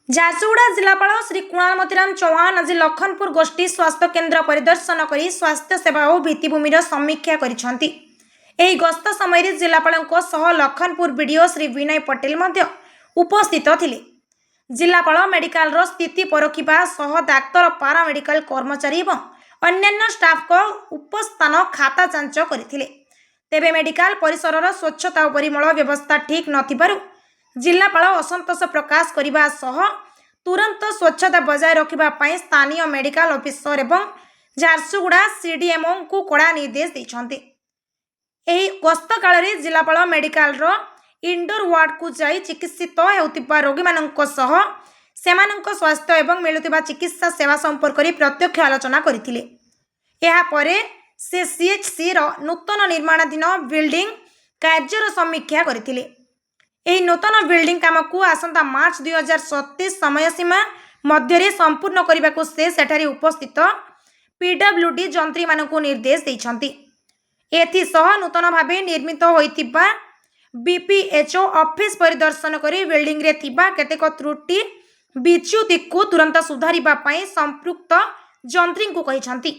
झारसुगुड़ा जिलापाल श्री कुणाल मोतीराम चौहान आज लखनपुर गोष्ठी स्वास्थ्य केन्द्र परिदर्शन कर स्वास्थ्य सेवा और भित्तिभूमिर समीक्षा करिसेंति। एही गस्त समय जिलापालଙ୍କ सह लखनपुर बीडीओ श्री विनय पटेल मध्य उपस्थित थिले। जिलापाल मेडिकल रो स्थिति परखिबा सह डाक्तर पारामेडिकल कर्मचारी और अन्यान्य स्टाफ को उपस्थान खाता जांच करथिले। तेबे मेडिकल परिसर स्वच्छता और परिमल व्यवस्था ठीक नथिबारु जिलापाल असंतोष प्रकाश करने सह तुरंत स्वच्छता बजाय रखा स्थानीय मेडिकल ऑफिसर एवं झारसुगुड़ा सीडीएमओ को कड़ा निर्देश देते। एही गस्त काल जिलापाल मेडिकल रो इंडोर वार्ड को जाई चिकित्सित होतिबा रोगी मानक सह सेमानक स्वास्थ्य एवं मिलुतिबा चिकित्सा सेवा संपर्क में प्रत्यक्ष आलोचना करथिले। एहा परे से सीएचसी रो नूतन निर्माणाधीन बिल्डिंग कार्यर समीक्षा करथिले। एही नूतन बिल्डिंग काम को आसंता मार्च 2037 समय सीमा मध्य संपूर्ण करने को से सेठारे उपस्थित पीडब्ल्यूडी जंत्री मानकु निर्देश देइछंती। एथिसह नूतन भावे निर्मित होइतिबा बीपीएचओ ऑफिस परिदर्शन करी बिल्डिंग रे थिबा केतेक त्रुटि विच्युति को तुरंत सुधारिबा पई संपृक्त जंत्री को कहिछंती।